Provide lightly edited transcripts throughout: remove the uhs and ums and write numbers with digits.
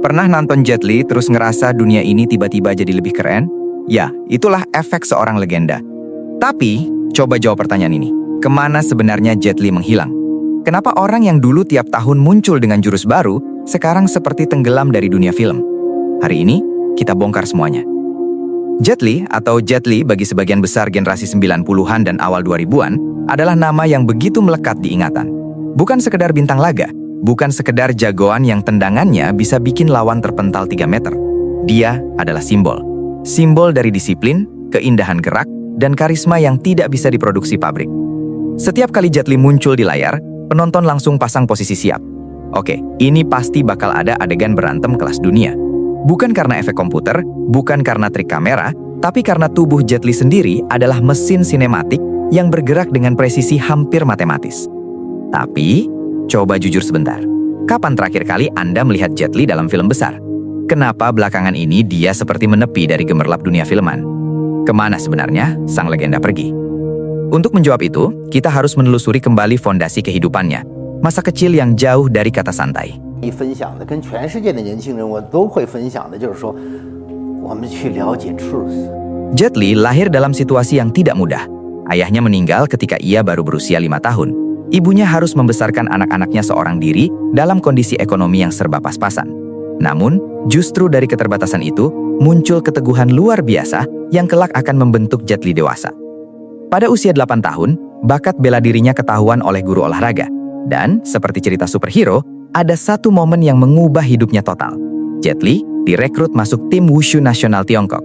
Pernah nonton Jet Li terus ngerasa dunia ini tiba-tiba jadi lebih keren? Ya, itulah efek seorang legenda. Tapi, coba jawab pertanyaan ini. Kemana sebenarnya Jet Li menghilang? Kenapa orang yang dulu tiap tahun muncul dengan jurus baru, sekarang seperti tenggelam dari dunia film? Hari ini, kita bongkar semuanya. Jet Li atau Jet Li bagi sebagian besar generasi 90-an dan awal 2000-an adalah nama yang begitu melekat di ingatan. Bukan sekedar bintang laga, bukan sekedar jagoan yang tendangannya bisa bikin lawan terpental 3 meter. Dia adalah simbol. Simbol dari disiplin, keindahan gerak, dan karisma yang tidak bisa diproduksi pabrik. Setiap kali Jet Li muncul di layar, penonton langsung pasang posisi siap. Oke, ini pasti bakal ada adegan berantem kelas dunia. Bukan karena efek komputer, bukan karena trik kamera, tapi karena tubuh Jet Li sendiri adalah mesin sinematik yang bergerak dengan presisi hampir matematis. Tapi, coba jujur sebentar. Kapan terakhir kali Anda melihat Jet Li dalam film besar? Kenapa belakangan ini dia seperti menepi dari gemerlap dunia filman? Kemana sebenarnya sang legenda pergi? Untuk menjawab itu, kita harus menelusuri kembali fondasi kehidupannya. Masa kecil yang jauh dari kata santai. Jet Li lahir dalam situasi yang tidak mudah. Ayahnya meninggal ketika ia baru berusia 5 tahun. Ibunya harus membesarkan anak-anaknya seorang diri dalam kondisi ekonomi yang serba pas-pasan. Namun, justru dari keterbatasan itu, muncul keteguhan luar biasa yang kelak akan membentuk Jet Li dewasa. Pada usia 8 tahun, bakat bela dirinya ketahuan oleh guru olahraga. Dan, seperti cerita superhero, ada satu momen yang mengubah hidupnya total. Jet Li direkrut masuk tim Wushu nasional Tiongkok.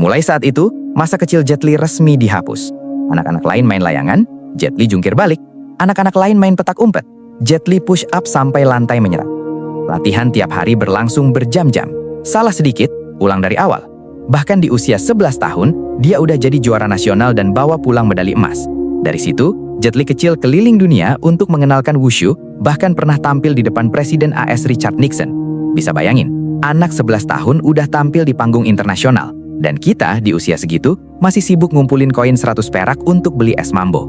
Mulai saat itu, masa kecil Jet Li resmi dihapus. Anak-anak lain main layangan, Jet Li jungkir balik. Anak-anak lain main petak umpet, Jet Li push up sampai lantai menyerap. Latihan tiap hari berlangsung berjam-jam. Salah sedikit, ulang dari awal. Bahkan di usia 11 tahun, dia udah jadi juara nasional dan bawa pulang medali emas. Dari situ, Jet Li kecil keliling dunia untuk mengenalkan Wushu, bahkan pernah tampil di depan Presiden AS Richard Nixon. Bisa bayangin, anak 11 tahun udah tampil di panggung internasional. Dan kita di usia segitu masih sibuk ngumpulin koin 100 perak untuk beli es mambo.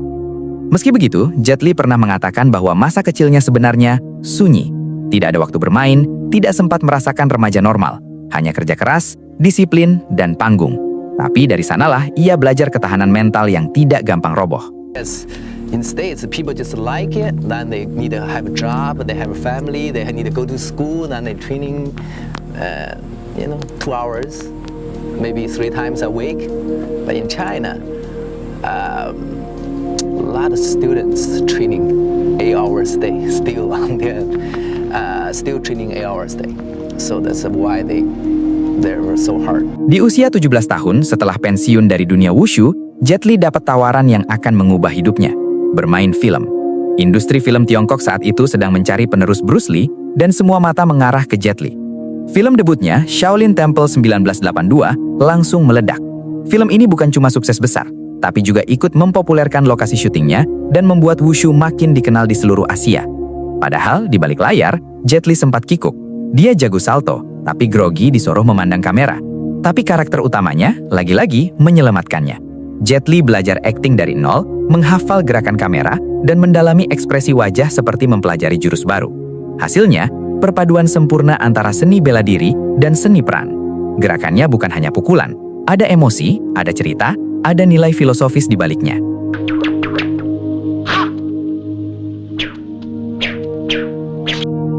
Meski begitu, Jet Li pernah mengatakan bahwa masa kecilnya sebenarnya sunyi. Tidak ada waktu bermain, tidak sempat merasakan remaja normal. Hanya kerja keras, disiplin, dan panggung. Tapi dari sanalah ia belajar ketahanan mental yang tidak gampang roboh. Yes. In States, people just like it, then they need to have a job, they have a family, they need to go to school, then they training, 2 hours, maybe 3 times a week. But in China, a lot of students training 8 hours a day, still on their, still training 8 hours a day. So that's why they're so hard. Di usia 17 tahun, setelah pensiun dari dunia Wushu, Jet Li dapat tawaran yang akan mengubah hidupnya. Bermain film. Industri film Tiongkok saat itu sedang mencari penerus Bruce Lee dan semua mata mengarah ke Jet Li. Film debutnya, Shaolin Temple 1982, langsung meledak. Film ini bukan cuma sukses besar, tapi juga ikut mempopulerkan lokasi syutingnya dan membuat Wushu makin dikenal di seluruh Asia. Padahal di balik layar, Jet Li sempat kikuk. Dia jago salto, tapi grogi disuruh memandang kamera. Tapi karakter utamanya, lagi-lagi, menyelamatkannya. Jet Li belajar akting dari nol, menghafal gerakan kamera, dan mendalami ekspresi wajah seperti mempelajari jurus baru. Hasilnya, perpaduan sempurna antara seni bela diri dan seni peran. Gerakannya bukan hanya pukulan, ada emosi, ada cerita, ada nilai filosofis di baliknya.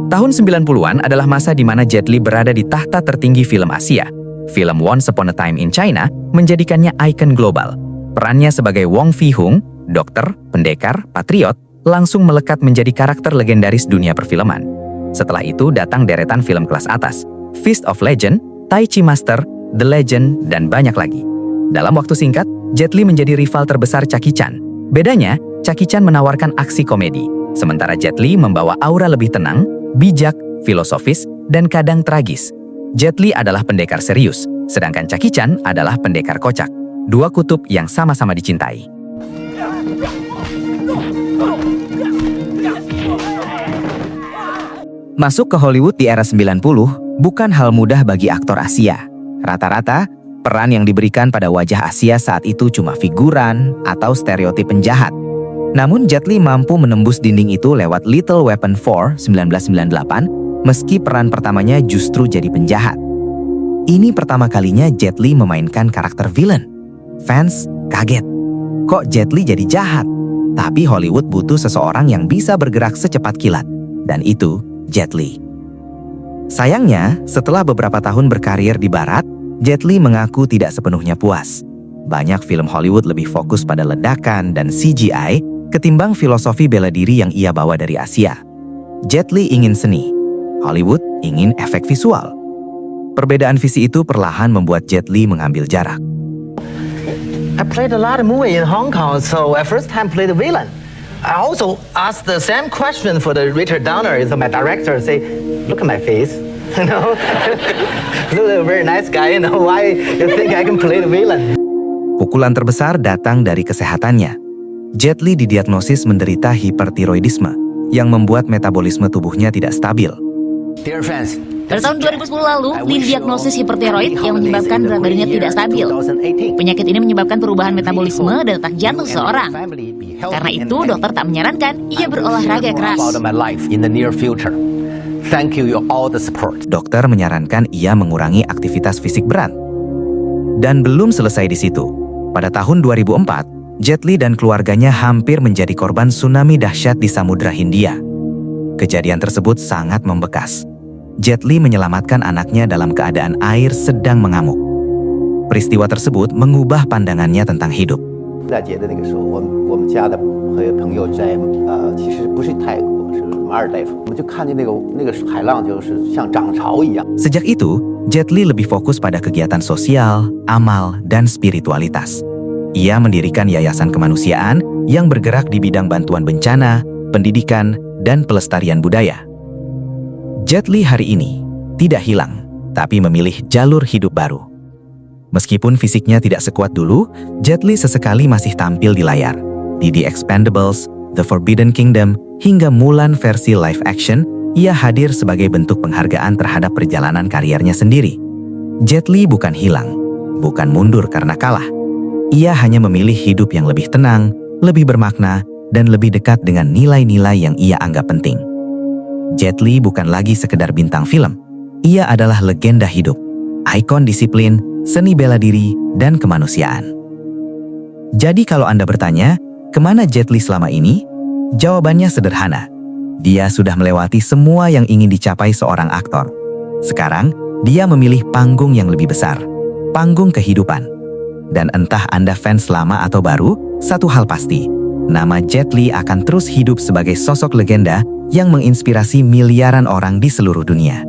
Tahun 90-an adalah masa di mana Jet Li berada di tahta tertinggi film Asia. Film Once Upon a Time in China menjadikannya ikon global. Perannya sebagai Wong Fi-hung, dokter, pendekar, patriot, langsung melekat menjadi karakter legendaris dunia perfilman. Setelah itu datang deretan film kelas atas, Fist of Legend, Tai Chi Master, The Legend, dan banyak lagi. Dalam waktu singkat, Jet Li menjadi rival terbesar Jackie Chan. Bedanya, Jackie Chan menawarkan aksi komedi, sementara Jet Li membawa aura lebih tenang, bijak, filosofis, dan kadang tragis. Jet Li adalah pendekar serius, sedangkan Jackie Chan adalah pendekar kocak. Dua kutub yang sama-sama dicintai. Masuk ke Hollywood di era 90 bukan hal mudah bagi aktor Asia. Rata-rata, peran yang diberikan pada wajah Asia saat itu cuma figuran atau stereotip penjahat. Namun Jet Li mampu menembus dinding itu lewat Little Weapon 4 1998, meski peran pertamanya justru jadi penjahat. Ini pertama kalinya Jet Li memainkan karakter villain. Fans kaget. Kok Jet Li jadi jahat? Tapi Hollywood butuh seseorang yang bisa bergerak secepat kilat. Dan itu Jet Li. Sayangnya, setelah beberapa tahun berkarir di Barat, Jet Li mengaku tidak sepenuhnya puas. Banyak film Hollywood lebih fokus pada ledakan dan CGI ketimbang filosofi bela diri yang ia bawa dari Asia. Jet Li ingin seni, Hollywood ingin efek visual. Perbedaan visi itu perlahan membuat Jet Li mengambil jarak. I played a lot of movie in Hong Kong, so I first time played the villain. I also asked the same question for the Richard Donner, so my director say, look at my face, you know, look a very nice guy, you know, why you think I can play the villain? Pukulan terbesar datang dari kesehatannya. Jet Li didiagnosis menderita hipertiroidisme yang membuat metabolisme tubuhnya tidak stabil. Dear fans, Pada tahun 2010 lalu, Lee diagnosis hipertiroid yang menyebabkan berat badannya tidak stabil. Penyakit ini menyebabkan perubahan metabolisme dan detak jantung seseorang. Karena itu, dokter tak menyarankan ia berolahraga keras. Dokter menyarankan ia mengurangi aktivitas fisik berat. Dan belum selesai di situ. Pada tahun 2004, Jet Li dan keluarganya hampir menjadi korban tsunami dahsyat di Samudra Hindia. Kejadian tersebut sangat membekas. Jet Li menyelamatkan anaknya dalam keadaan air sedang mengamuk. Peristiwa tersebut mengubah pandangannya tentang hidup. Sejak itu, Jet Li lebih fokus pada kegiatan sosial, amal, dan spiritualitas. Ia mendirikan yayasan kemanusiaan yang bergerak di bidang bantuan bencana, pendidikan, dan pelestarian budaya. Jet Li hari ini tidak hilang, tapi memilih jalur hidup baru. Meskipun fisiknya tidak sekuat dulu, Jet Li sesekali masih tampil di layar. Di The Expendables, The Forbidden Kingdom, hingga Mulan versi live action, ia hadir sebagai bentuk penghargaan terhadap perjalanan kariernya sendiri. Jet Li bukan hilang, bukan mundur karena kalah. Ia hanya memilih hidup yang lebih tenang, lebih bermakna, dan lebih dekat dengan nilai-nilai yang ia anggap penting. Jet Li bukan lagi sekedar bintang film. Ia adalah legenda hidup, ikon disiplin, seni bela diri, dan kemanusiaan. Jadi kalau Anda bertanya, kemana Jet Li selama ini? Jawabannya sederhana. Dia sudah melewati semua yang ingin dicapai seorang aktor. Sekarang, dia memilih panggung yang lebih besar, panggung kehidupan. Dan entah Anda fans lama atau baru, satu hal pasti, nama Jet Li akan terus hidup sebagai sosok legenda yang menginspirasi miliaran orang di seluruh dunia.